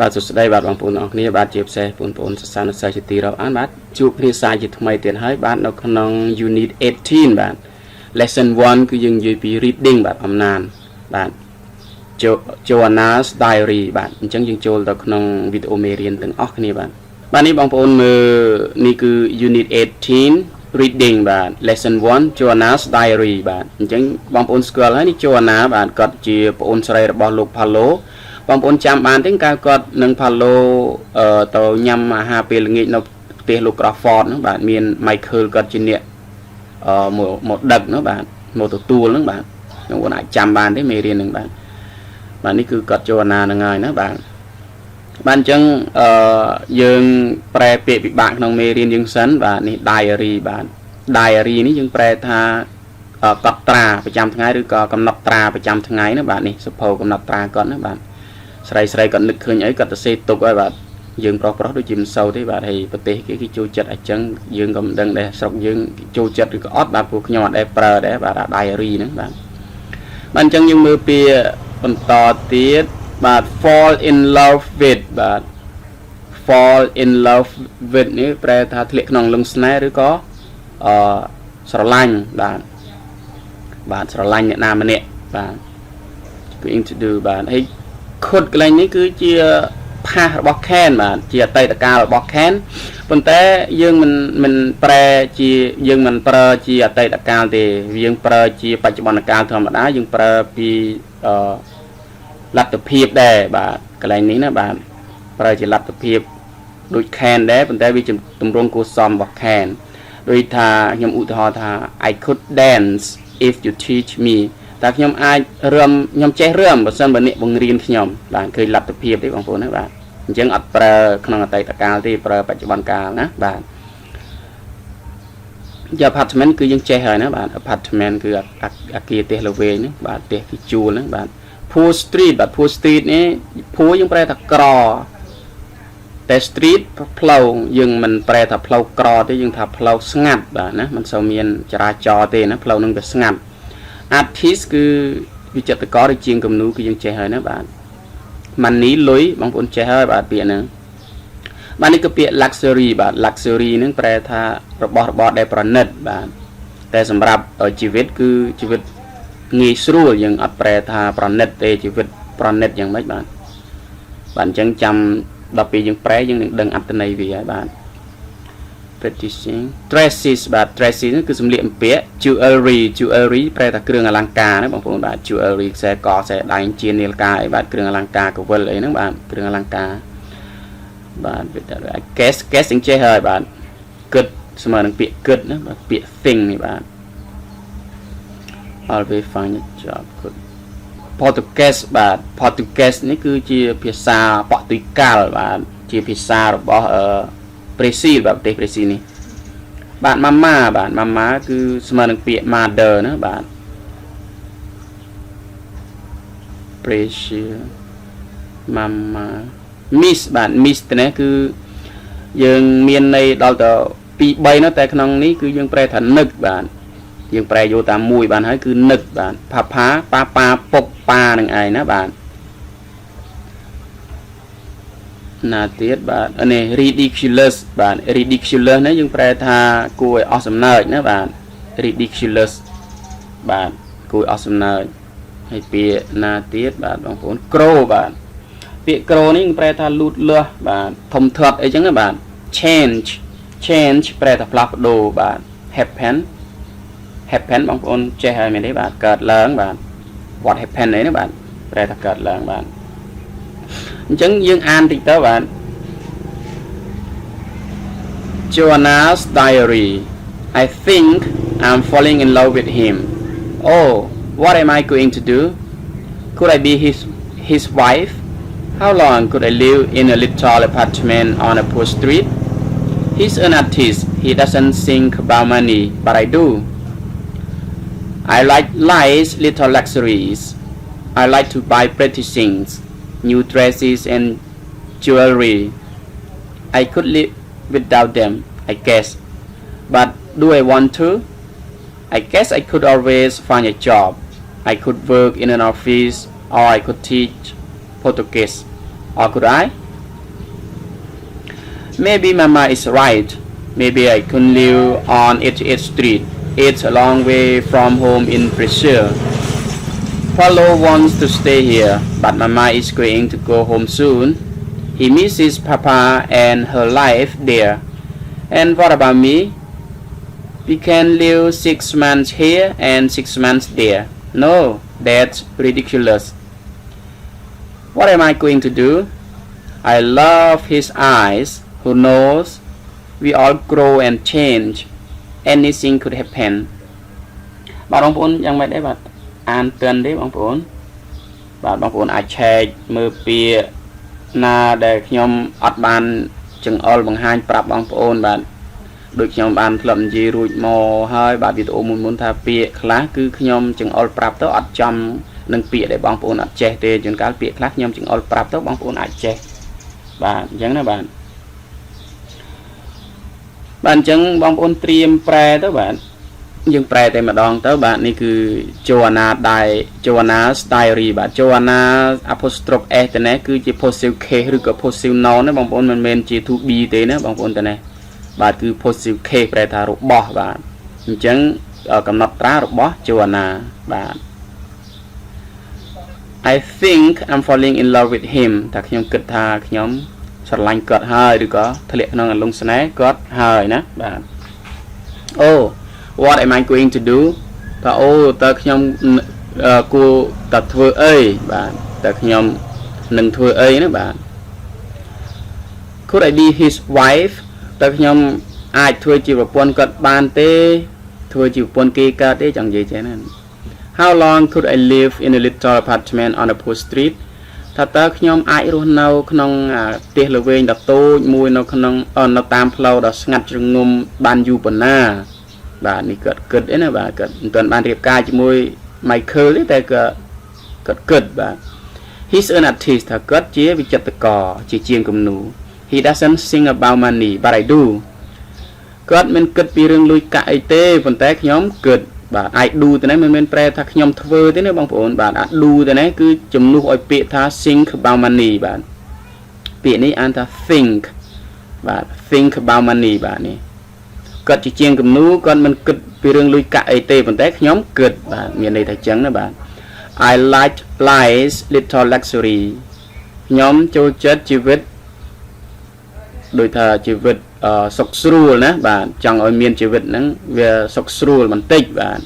បាទសួស្តីបាទបងប្អូនអរគ្នាបាទជាពិសេសបងប្អូនសិស្សានុសិស្សជាទីរាប់អានបាទជួបគ្នាសាជាថ្មីទៀតហើយបាទនៅក្នុង unit 18បាទ lesson 1 គឺយើងនិយាយពី reading បាទអំណានបាទ Joanna's diary បាទអញ្ចឹងយើងចូលទៅក្នុងវីដេអូមេរៀនទាំងអស់គ្នាបាទបាទនេះបងប្អូនមើលនេះគឺ unit 18 reading បាទ lesson 1 Joanna's diary បាទអញ្ចឹងបងប្អូនស្គាល់ហើយនេះ Joanna បាទគាត់ជាប្អូនស្រីរបស់លោក Paulo បងប្អូនចាំបានទេកាលគាត់នឹង Paulo ទៅញ៉ាំអាហារពេលល្ងាចនៅផ្ទះលោក Crawford ហ្នឹងបាទមាន Michael គាត់ជាអ្នកមកដឹកហ្នឹងបាទមកទទួលហ្នឹងបាទបងប្អូនអាចចាំបានទេមេរៀនហ្នឹងបាទនេះគឺគាត់ Joanna ហ្នឹងហើយណាបាទអញ្ចឹងយើងប្រែពាក្យពិបាកក្នុងមេរៀនយើងសិនបាទនេះ diary បាទ diary នេះយើងប្រែថាកត់ត្រាប្រចាំថ្ងៃឬក៏កំណត់ត្រាប្រចាំថ្ងៃណាបាទនេះសភៅកំណត់ត្រាគាត់ណាបាទស្រីគាត់នឹកឃើញអីគាត់ទៅសេទុកហើយបាទយើងប្រុសដូចជាមិនសូវទេបាទហើយប្រទេសគេចូលចិត្តអញ្ចឹងយើងក៏មិនដឹងដែរស្រុកយើងចូលចិត្តឬក៏អត់បាទពួកខ្ញុំអត់ដែរប្រើដែរបាទ diary ហ្នឹងបាទអញ្ចឹងយើងមើលពីបន្តទៀតបាទ fall in love with បាទ fall in love with នេះប្រែថាធ្លាក់ក្នុងលំស្នេហ៍ឬក៏ស្រឡាញ់បាទស្រឡាញ់អ្នកណាម្នាក់បាទ going to do បាទហើយខុតកន្លែងនេះគឺជាផាសរបស់ can បាទជាអតីតកាលរបស់ can ប៉ុន្តែយើងមិនប្រើជាអតីតកាលទេយើងប្រើជាបច្ចុប្បន្នកាលធម្មតាយើងប្រើពីលទ្ធភាពដែរបាទកន្លែងនេះណាបាទប្រើជាលទ្ធភាពដូច can ដែរប៉ុន្តែវាទម្រង់គួរសមរបស់ can ដូចថាខ្ញុំឧទាហរណ៍ថា I could dance if you teach me តែខ្ញុំអាចខ្ញុំចេះរឹមបើសិនបើអ្នកបង្រៀនខ្ញុំបាទឃើញលទ្ធភាពទេបងប្អូនណាបាទអញ្ចឹងអត់ប្រើក្នុងអតីតកាលទេប្រើបច្ចុប្បន្នកាលណាបាទជា apartment គឺយើងចេះហើយណាបាទ apartment គឺអគារផ្ទះល្វែងហ្នឹងបាទផ្ទះពីជួលហ្នឹងបាទ poor street បាទ poor street នេះ poor យើងប្រែថាក្រតែ street ផ្លូវយើងមិនប្រែថាផ្លូវក្រទេយើងថាផ្លូវស្ងាត់បាទណាមិនសូវមានចរាចរណ៍ទេណាផ្លូវហ្នឹងវាស្ងាត់ artist គឺវិចិត្រករឬជាងគំនូរគឺយើងចេះហើយណាបាទ money លុយបងប្អូនចេះហើយបាទពាក្យហ្នឹងបាទនេះគឺពាក្យ luxury បាទ luxury ហ្នឹងប្រែថារបស់របរដែលប្រណិតបាទតែសម្រាប់ជីវិតគឺជីវិតងាយស្រួលយើងអត់ប្រែថាប្រណិតទេជីវិតប្រណិតយ៉ាងម៉េចបាទអញ្ចឹងចាំដល់ពេលយើងប្រែយើងនឹងដឹងអត្ថន័យវាហើយបាទ practicing dresses បាទ dresses គឺសម្លៀកបំពាក់ jewelry ប្រែថាគ្រឿងអលង្ការណាបងប្អូនបាទ jewelry ខ្សែកខ្សែដៃជានាឡិកាអីបាទគ្រឿងអលង្ការកវិលអីហ្នឹងបាទគ្រឿងអលង្ការបាទ guess អញ្ចេះហើយបាទគិតស្មើនឹងពាក្យគិតណាបាទពាក្យ think នេះបាទ always find a job good Portuguese បាទ Portuguese នេះគឺជាភាសាប៉ូទុយកាល់បាទជាភាសារបស់ប្រេស៊ីលបាទប្រទេសប្រេស៊ីលនេះបាទ mama បាទ mama គឺស្មើនឹងពាក្យ mother ណាបាទ ប្រេស៊ីល mama miss បាទ miss នេះគឺយើងមានន័យដល់ទៅ2 3ណាតែក្នុងនេះគឺយើងប្រែថានឹកបាទយើងប្រែយកតាមមួយបានហើយគឺនឹកបាទផាប៉ាពុកប៉ានឹងឯងណាបាទណាទៀតបាទនេះ ridiculous បាទ ridiculous នេះយើងប្រែថាគួរឲ្យអស់សំណើចណាបាទ ridiculous បាទគួរឲ្យអស់សំណើចហើយពាក្យណាទៀតបាទបងប្អូនក្របាទពាក្យក្រនេះយើងប្រែថាលូតលាស់បាទធំធាត់អីចឹងណាបាទ change ប្រែថាផ្លាស់ប្ដូរបាទ happen បងប្អូនចេះហើយមែនទេបាទកើតឡើងបាទ what happen អីណាបាទប្រែថាកើតឡើងបាទអញ្ចឹងយើងអានតិចទៅបាទ Joanna's diary I think I'm falling in love with him oh what am I going to do could I be his wife how long could I live in a little apartment on a poor street he's an artist he doesn't think about money but I do I like life's little luxuries I like to buy pretty things new dresses and jewelry I could live without them I guess but do I want to I guess I could always find a job I could work in an office or I could teach Portuguese or could I Maybe Mama is right. Maybe I can live on 88th Street. It's a long way from home in Brazil. Paulo wants to stay here, but Mama is going to go home soon. He misses Papa and her life there. And what about me? We can live 6 months here and 6 months there. No, that's ridiculous. What am I going to do? I love his eyes. Who knows? We all grow and change. Anything could happen. បាទបងប្អូនយ៉ាងម៉េចដែរបាទអានទិនទេបងប្អូនបាទបងប្អូនអាចឆែកមើលពាក្យណាដែលខ្ញុំអត់បានចង្អុលបង្ហាញប្រាប់បងប្អូនបាទដូចខ្ញុំបានធ្លាប់និយាយរួចមកហើយបាទវីដេអូមុនថាពាក្យខ្លះគឺខ្ញុំចង្អុលប្រាប់ទៅអត់ចំនឹងពាក្យដែលបងប្អូនអត់ចេះទេជួនកាលពាក្យខ្លះខ្ញុំចង្អុលប្រាប់ទៅបងប្អូនអាចចេះបាទអញ្ចឹងណាបាទអញ្ចឹងបងប្អូនត្រៀមប្រែទៅបាទយើងប្រែតែម្ដងទៅបាទនេះគឺ Joanna's diary បាទ Joanna apostrophe s ទៅនេះគឺជា possessive case ឬក៏ possessive noun ណាបងប្អូនមិនមែនជា to be ទេណាបងប្អូនទៅនេះបាទគឺ possessive case ប្រែថារបស់បាទអញ្ចឹងកំណត់ត្រារបស់ Joanna បាទ I think I'm falling in love with him តែខ្ញុំគិតថាខ្ញុំស្រឡាញ់គាត់ហើយឬក៏ធ្លាក់ក្នុងអន្លង់ស្នេហ៍គាត់ហើយណាបាទ Oh what am I going to do តើអូតើខ្ញុំគួរតើធ្វើអីបាទតើខ្ញុំនឹងធ្វើអីណាបាទ Could I be his wife តើខ្ញុំអាចធ្វើជាប្រពន្ធគាត់បានទេធ្វើជាប្រពន្ធគេកើតទេចង់និយាយចេះណា How long could I live in a little apartment on a poor street តើខ្ញុំអាចរស់នៅក្នុងផ្ទះល្វែងដ៏តូចមួយនៅក្នុងនៅតាមផ្លូវដ៏ស្ងាត់ជ្រងំបានយូរប៉ុណ្ណាបាទនេះគាត់គិតឯណាបាទគាត់មិនទាន់បានរៀបការជាមួយ Michael ទេតែគាត់គិតបាទ He's an artist ថាគាត់ជាវិចិត្រករជាជាងគំនូរ He doesn't think about money but I do គាត់មិនគិតពីរឿងលុយកាក់អីទេប៉ុន្តែខ្ញុំគិតបាទ I do ទៅនេះមិនមែនប្រែថាខ្ញុំធ្វើទេណាបងប្អូនបាទ I do ទៅនេះគឺជំនួសឲ្យពាក្យថា think about money បាទពាក្យនេះអានថា think បាទ think about money បាទនេះគាត់ជាជាងគំនូរគាត់មិនគិតពីរឿងលុយកាក់អីទេប៉ុន្តែខ្ញុំគិតបាទមានន័យថាចឹងណាបាទ I like life's little luxury ខ្ញុំចូលចិត្តជីវិតដូចថាជីវិតសុខស្រួលណាបាទចង់ឲ្យមានជីវិតហ្នឹងវាសុខស្រួលបន្តិចបាទ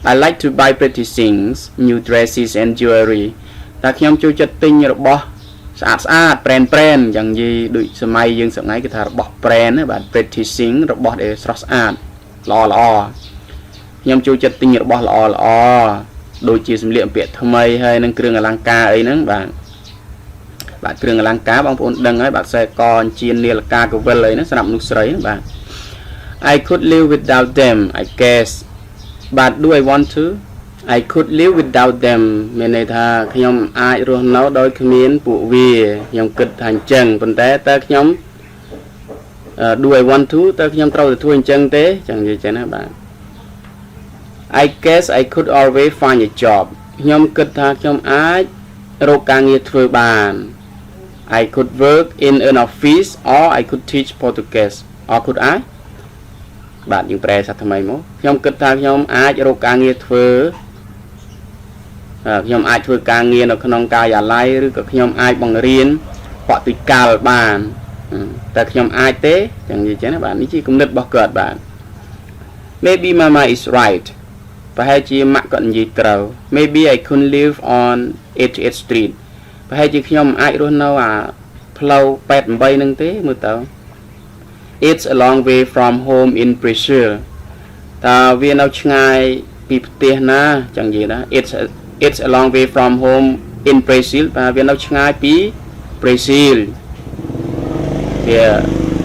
I like to buy pretty things new dresses and jewelry តែខ្ញុំចូលចិត្តទិញរបស់ស្អាតស្អាតប្រេនយ៉ាងនិយាយដូចសម័យយើងសម័យគេថារបស់ប្រេនណាបាទ pretty thing របស់ដែលស្រស់ស្អាតល្អខ្ញុំចូលចិត្តទិញរបស់ល្អដូចជាសម្លៀកបំពាក់ថ្មីហើយនឹងគ្រឿងអលង្ការអីហ្នឹងបាទគ្រឿងអលង្ការបងប្អូនដឹងហើយបាទខ្សែកអញ្ជៀននាឡិកាកវិលអីហ្នឹងសម្រាប់មនុស្សស្រីណាបាទ I could live without them I guess but do I want to I could live without them មានន័យថាខ្ញុំអាចរស់នៅដោយគ្មានពួកវាខ្ញុំគិតថាអញ្ចឹងប៉ុន្តែតើខ្ញុំ do I want to តើខ្ញុំត្រូវទៅធ្វើអញ្ចឹងទេចឹងនិយាយចឹងណាបាទ I guess I could always find a job ខ្ញុំគិតថាខ្ញុំអាចរកការងារធ្វើបាន I could work in an office or I could teach Portuguese or could I បាទយើងប្រែសាថ្មីមកខ្ញុំគិតថាខ្ញុំអាចរកការងារធ្វើខ្ញុំអាចធ្វើការងារនៅក្នុងការិយាល័យឬក៏ខ្ញុំអាចបង្រៀនបទិកាលបានតែខ្ញុំអាចទេចឹងនិយាយចឹងណាបាទនេះជាគំនិតរបស់គាត់បាទ Maybe Mama is right ប្រហែលជាម៉ាក់គាត់និយាយត្រូវ Maybe I could live on 88th Street ប្រហែលជាខ្ញុំអាចរស់នៅអាផ្លូវ88ហ្នឹងទេមើលទៅ It's a long way from home in Brazil តើវានៅឆ្ងាយពីផ្ទះណាចឹងនិយាយណា It's a long way from home in Brazil បាទវានៅឆ្ងាយពី Brazil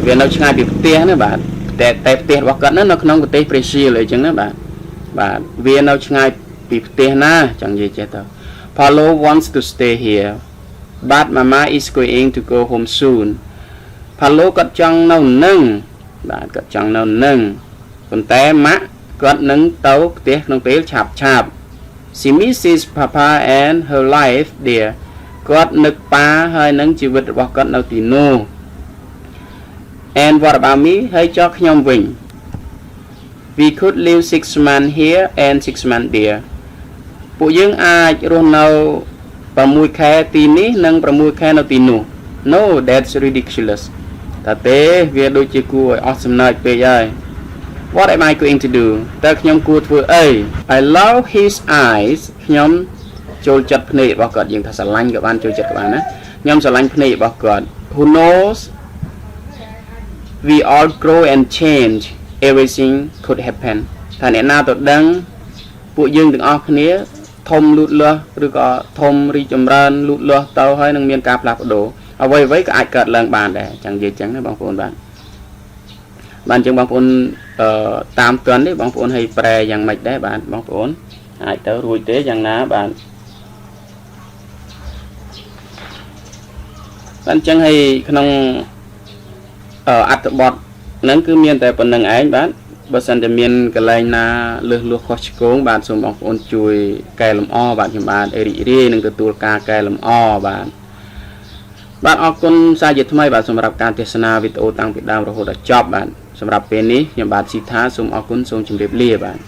វានៅឆ្ងាយពីផ្ទះណាបាទតែផ្ទះរបស់គាត់នៅក្នុងប្រទេស Brazil អីចឹងណាបាទវានៅឆ្ងាយពីផ្ទះណាចឹងនិយាយចេះទៅ Paulo wants to stay here but Mama is going to go home soon Paulo គាត់ចង់នៅនឹងបាទគាត់ចង់នៅនឹងប៉ុន្តែម៉ាក់គាត់នឹងទៅផ្ទះក្នុងពេលឆាប់ She misses Papa and her life there គាត់នឹកប៉ាហើយនឹងជីវិតរបស់គាត់នៅទីនោះ and what about me ហើយចុះខ្ញុំវិញ we could live 6 months here and 6 months there ពួកយើងអាចរស់នៅ6ខែទីនេះនិង6ខែនៅទីនោះ no that's ridiculous តែទេវាដូចជាគួរឲ្យអស់សំណើចពេកហើយ what am I going to do តើខ្ញុំគួរធ្វើអី I love his eyes ខ្ញុំចូលចិត្តភ្នែករបស់គាត់យើងថាស្រឡាញ់ក៏បានចូលចិត្តក៏បានណាខ្ញុំស្រឡាញ់ភ្នែករបស់គាត់ who knows we all grow and change everything could happen ថាអ្នកណាទៅដឹងពួកយើងទាំងអស់គ្នាធំលូតលាស់ឬក៏ធំរីកចម្រើនលូតលាស់ទៅហើយនឹងមានការផ្លាស់ប្ដូរអ្វីៗក៏អាចកើតឡើងបានដែរចឹងនិយាយចឹងណាបងប្អូនបានចឹងបងប្អូនតាមទាន់នេះបងប្អូនឲ្យប្រែយ៉ាងម៉េចដែរបាទបងប្អូនអាចទៅរួចទេយ៉ាងណាបាទបានចឹងឲ្យក្នុងអត្ថបទហ្នឹងគឺមានតែប៉ុណ្្នឹងឯងបាទបើសិនតែមានកន្លែងណាលើសលួសខុសឆ្គងបាទសូមបងប្អូនជួយកែលម្អបាទខ្ញុំបាទរីករាយនឹងទទួលការកែលម្អបាទអរគុណសាជាថ្មីបាទសម្រាប់ការទេសនាវីដេអូតាំងពីដើមរហូតដល់ចប់បាទសម្រាប់ពេលនេះខ្ញុំបាទ Sitha សូមអរគុណសូមជម្រាបលាបាទ